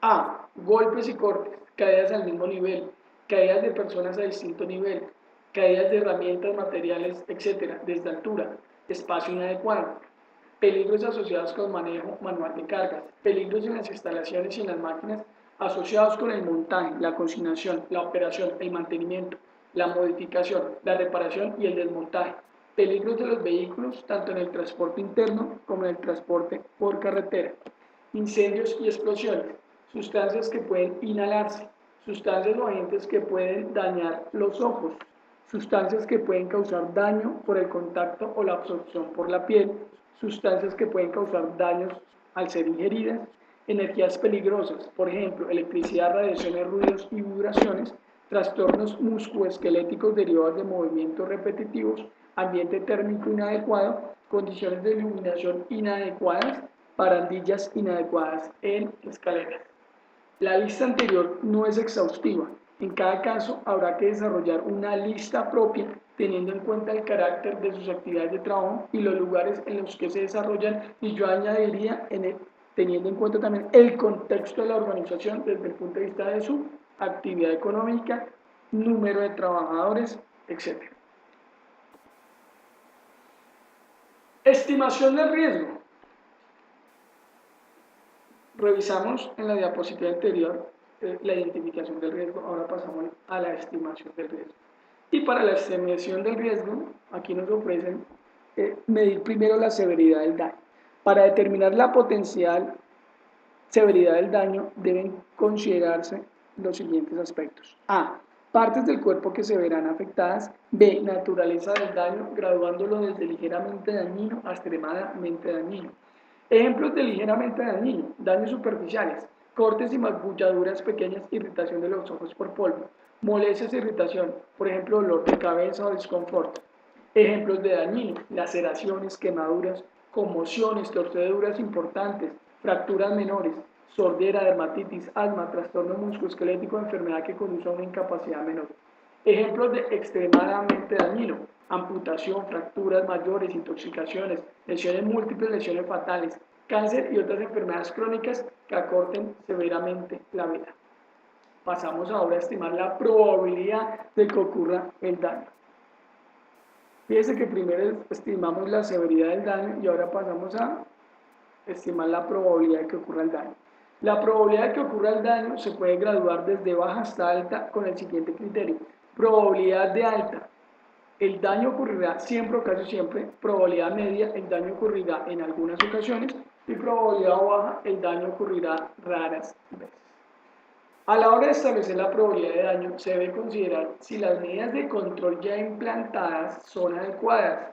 A. Golpes y cortes, caídas al mismo nivel, caídas de personas a distinto nivel, caídas de herramientas, materiales, etc., desde altura, espacio inadecuado, peligros asociados con manejo manual de cargas, peligros en las instalaciones y en las máquinas asociados con el montaje, la consignación, la operación, el mantenimiento, la modificación, la reparación y el desmontaje, peligros de los vehículos tanto en el transporte interno como en el transporte por carretera, incendios y explosiones, sustancias que pueden inhalarse, sustancias o agentes que pueden dañar los ojos, sustancias que pueden causar daño por el contacto o la absorción por la piel, sustancias que pueden causar daños al ser ingeridas, energías peligrosas, por ejemplo, electricidad, radiaciones, ruidos y vibraciones, trastornos musculoesqueléticos derivados de movimientos repetitivos, ambiente térmico inadecuado, condiciones de iluminación inadecuadas, barandillas inadecuadas en escaleras. La lista anterior no es exhaustiva. En cada caso habrá que desarrollar una lista propia teniendo en cuenta el carácter de sus actividades de trabajo y los lugares en los que se desarrollan, y yo añadiría teniendo en cuenta también el contexto de la organización desde el punto de vista de su actividad económica, número de trabajadores, etc. Estimación del riesgo. Revisamos en la diapositiva anterior la identificación del riesgo, ahora pasamos a la estimación del riesgo. Y para la estimación del riesgo, aquí nos ofrecen medir primero la severidad del daño. Para determinar la potencial severidad del daño deben considerarse los siguientes aspectos. A. Partes del cuerpo que se verán afectadas. B. Naturaleza del daño, graduándolo desde ligeramente dañino a extremadamente dañino. Ejemplos de ligeramente dañino: daños superficiales, cortes y magulladuras pequeñas, irritación de los ojos por polvo, molestias e irritación, por ejemplo, dolor de cabeza o desconfort. Ejemplos de dañino: laceraciones, quemaduras, conmociones, torceduras importantes, fracturas menores, sordera, dermatitis, asma, trastorno musculoesquelético, enfermedad que conduce a una incapacidad menor. Ejemplos de extremadamente dañino: amputación, fracturas mayores, intoxicaciones, lesiones múltiples, lesiones fatales, cáncer y otras enfermedades crónicas que acorten severamente la vida. Pasamos ahora a estimar la probabilidad de que ocurra el daño. Fíjense que primero estimamos la severidad del daño y ahora pasamos a estimar la probabilidad de que ocurra el daño. La probabilidad de que ocurra el daño se puede graduar desde baja hasta alta con el siguiente criterio. Probabilidad de alta: el daño ocurrirá siempre o casi siempre. Probabilidad media: el daño ocurrirá en algunas ocasiones. Y probabilidad baja: el daño ocurrirá raras veces. A la hora de establecer la probabilidad de daño, se debe considerar si las medidas de control ya implantadas son adecuadas.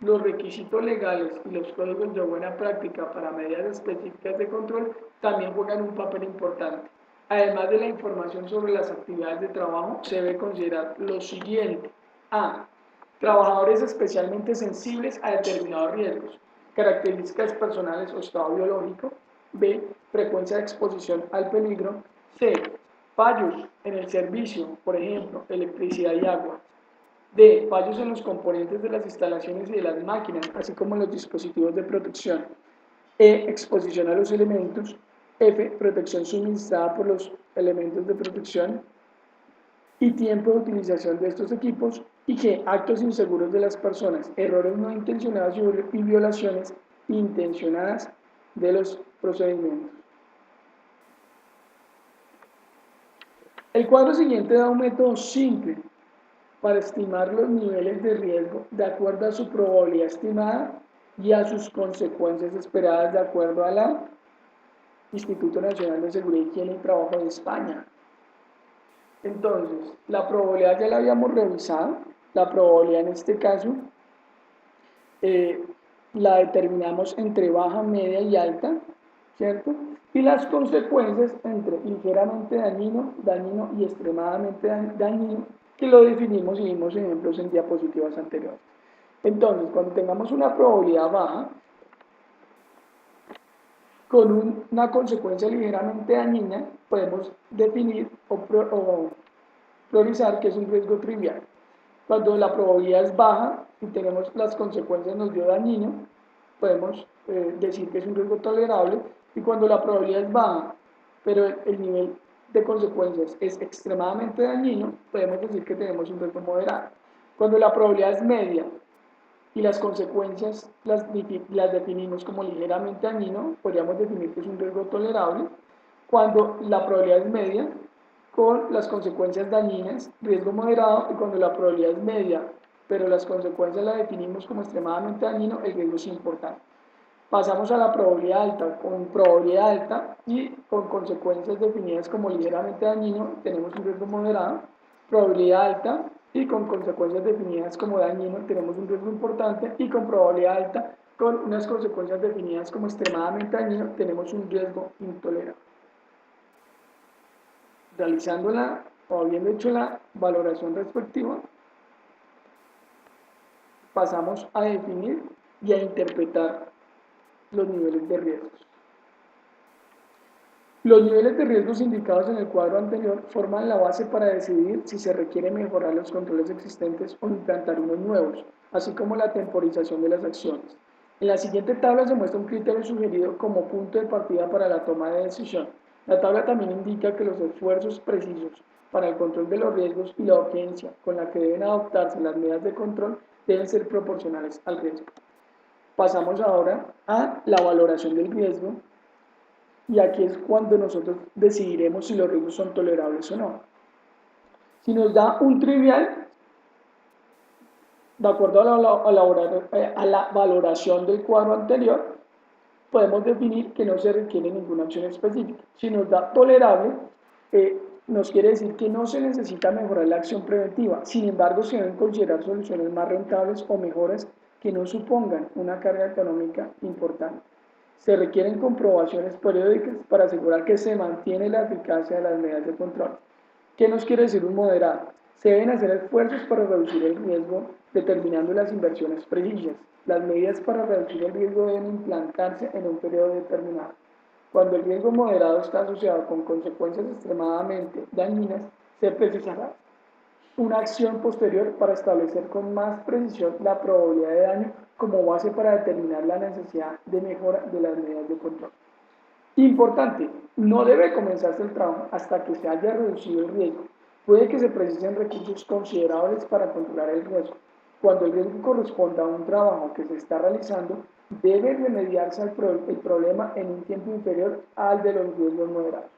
Los requisitos legales y los códigos de buena práctica para medidas específicas de control también juegan un papel importante. Además de la información sobre las actividades de trabajo, se debe considerar lo siguiente. A. Trabajadores especialmente sensibles a determinados riesgos, características personales o estado biológico. B. Frecuencia de exposición al peligro. C. Fallos en el servicio, por ejemplo, electricidad y agua. D. Fallos en los componentes de las instalaciones y de las máquinas, así como en los dispositivos de protección. E. Exposición a los elementos. F. Protección suministrada por los elementos de protección y tiempo de utilización de estos equipos. Y G. Actos inseguros de las personas, errores no intencionados y violaciones intencionadas de los procedimientos. El cuadro siguiente da un método simple para estimar los niveles de riesgo de acuerdo a su probabilidad estimada y a sus consecuencias esperadas de acuerdo a la Instituto Nacional de Seguridad, Higiene y Trabajo de España. Entonces, la probabilidad ya la habíamos revisado. La probabilidad en este caso la determinamos entre baja, media y alta, ¿cierto? Y las consecuencias entre ligeramente dañino, dañino y extremadamente dañino, que lo definimos y vimos ejemplos en diapositivas anteriores. Entonces, cuando tengamos una probabilidad baja, con una consecuencia ligeramente dañina, podemos definir o priorizar que es un riesgo trivial. Cuando la probabilidad es baja y tenemos las consecuencias nos dio dañino, podemos decir que es un riesgo tolerable. Y cuando la probabilidad es baja, pero el nivel de consecuencias es extremadamente dañino, podemos decir que tenemos un riesgo moderado. Cuando la probabilidad es media y las consecuencias las definimos como ligeramente dañino, podríamos definir que es un riesgo tolerable. Cuando la probabilidad es media, con las consecuencias dañinas, riesgo moderado. Y cuando la probabilidad es media, pero las consecuencias la definimos como extremadamente dañino, el riesgo es importante. Pasamos a la probabilidad alta. Con probabilidad alta y con consecuencias definidas como ligeramente dañino, tenemos un riesgo moderado. Probabilidad alta y con consecuencias definidas como dañino, tenemos un riesgo importante. Y con probabilidad alta, con unas consecuencias definidas como extremadamente dañino, tenemos un riesgo intolerable. Realizándola o habiendo hecho la valoración respectiva, pasamos a definir y a interpretar los niveles de riesgos. Los niveles de riesgos indicados en el cuadro anterior forman la base para decidir si se requiere mejorar los controles existentes o implantar unos nuevos, así como la temporización de las acciones. En la siguiente tabla se muestra un criterio sugerido como punto de partida para la toma de decisión. La tabla también indica que los esfuerzos precisos para el control de los riesgos y la urgencia con la que deben adoptarse las medidas de control deben ser proporcionales al riesgo. Pasamos ahora a la valoración del riesgo. Y aquí es cuando nosotros decidiremos si los riesgos son tolerables o no. Si nos da un trivial, De acuerdo a la valoración del cuadro anterior, podemos definir que no se requiere ninguna acción específica. Si nos da tolerable, nos quiere decir que no se necesita mejorar la acción preventiva. Sin embargo, se deben considerar soluciones más rentables o mejoras que no supongan una carga económica importante. Se requieren comprobaciones periódicas para asegurar que se mantiene la eficacia de las medidas de control. ¿Qué nos quiere decir un moderado? Se deben hacer esfuerzos para reducir el riesgo determinando las inversiones precisas. Las medidas para reducir el riesgo deben implantarse en un periodo determinado. Cuando el riesgo moderado está asociado con consecuencias extremadamente dañinas, se precisará una acción posterior para establecer con más precisión la probabilidad de daño como base para determinar la necesidad de mejora de las medidas de control. Importante, no debe comenzarse el trabajo hasta que se haya reducido el riesgo. Puede que se precisen recursos considerables para controlar el riesgo. Cuando el riesgo corresponda a un trabajo que se está realizando, debe remediarse el problema en un tiempo inferior al de los riesgos moderados.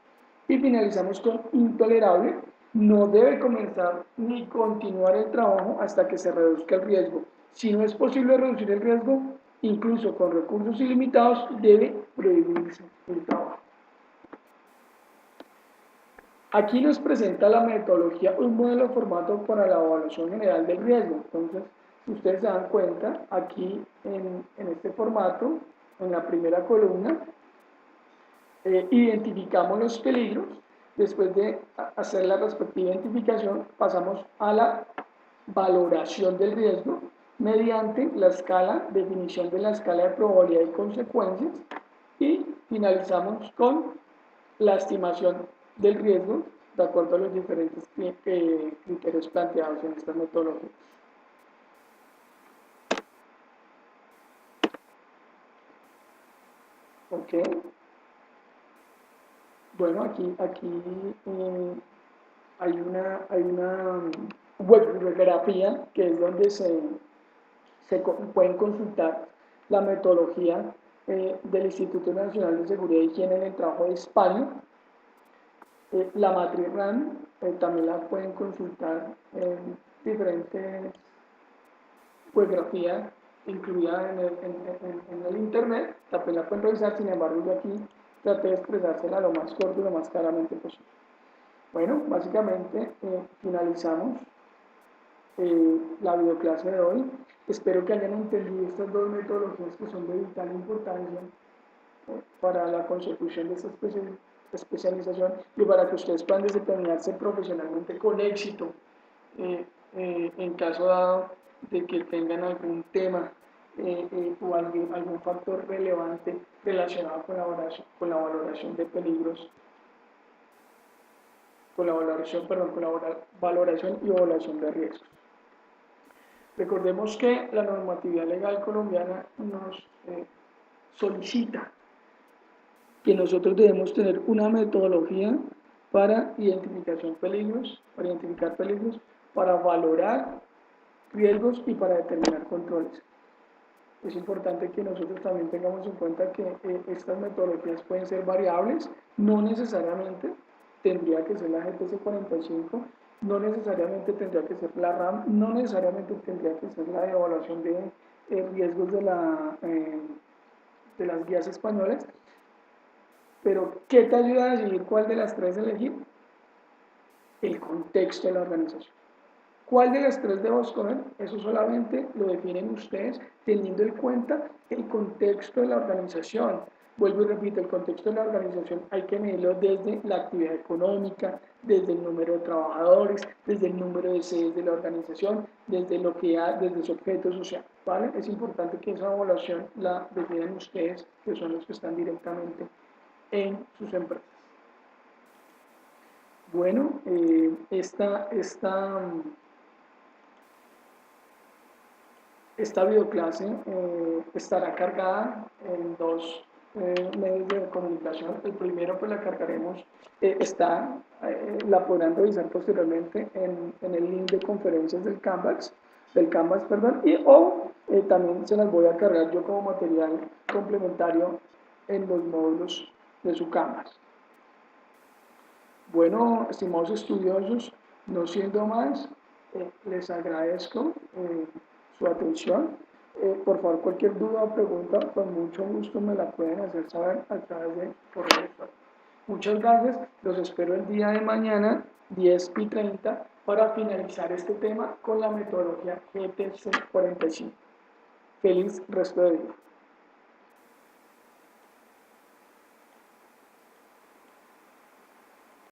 Y finalizamos con intolerable. No debe comenzar ni continuar el trabajo hasta que se reduzca el riesgo. Si no es posible reducir el riesgo, incluso con recursos ilimitados, debe prohibirse el trabajo. Aquí nos presenta la metodología, un modelo de formato para la evaluación general del riesgo. Entonces, si ustedes se dan cuenta, aquí en este formato, en la primera columna, identificamos los peligros. Después de hacer la respectiva identificación, pasamos a la valoración del riesgo mediante la escala, definición de la escala de probabilidad y consecuencias, y finalizamos con la estimación del riesgo de acuerdo a los diferentes criterios planteados en esta metodología. Ok. Bueno, aquí hay una webgrafía que es donde se pueden consultar la metodología del Instituto Nacional de Seguridad y Higiene en el Trabajo de España. La matriz RAM también la pueden consultar en diferentes webgrafías incluida en el internet, también la pueden revisar. Sin embargo, yo aquí traté de expresársela lo más corto y lo más claramente posible. Bueno, básicamente finalizamos la videoclase de hoy. Espero que hayan entendido estas dos metodologías que son de vital importancia para la consecución de esta especialización y para que ustedes puedan desempeñarse profesionalmente con éxito en caso dado de que tengan algún tema o algún factor relevante relacionado con la valoración de peligros, con la valoración y evaluación de riesgos. Recordemos que la normatividad legal colombiana nos solicita que nosotros debemos tener una metodología para identificar peligros, para valorar riesgos y para determinar controles. Es importante que nosotros también tengamos en cuenta que estas metodologías pueden ser variables, no necesariamente tendría que ser la GTC 45, no necesariamente tendría que ser la RAM, no necesariamente tendría que ser la evaluación de riesgos de las guías españolas, pero ¿qué te ayuda a decidir cuál de las tres elegir? El contexto de la organización. ¿Cuál de las tres debo escoger? Eso solamente lo definen ustedes teniendo en cuenta el contexto de la organización. Vuelvo y repito, el contexto de la organización hay que medirlo desde la actividad económica, desde el número de trabajadores, desde el número de sedes de la organización, desde desde su objeto social, ¿vale? Es importante que esa evaluación la definan ustedes, que son los que están directamente en sus empresas. Bueno, esta videoclase estará cargada en dos medios de comunicación. El primero pues la cargaremos, la podrán revisar posteriormente en el link de conferencias del Canvas, perdón, o también se las voy a cargar yo como material complementario en los módulos de su Canvas. Bueno, estimados estudiosos, no siendo más, les agradezco su atención. Por favor, cualquier duda o pregunta, con mucho gusto me la pueden hacer saber a través de correo electrónico. Muchas gracias, los espero el día de mañana, 10:30, para finalizar este tema con la metodología GTC 45. Feliz resto de día.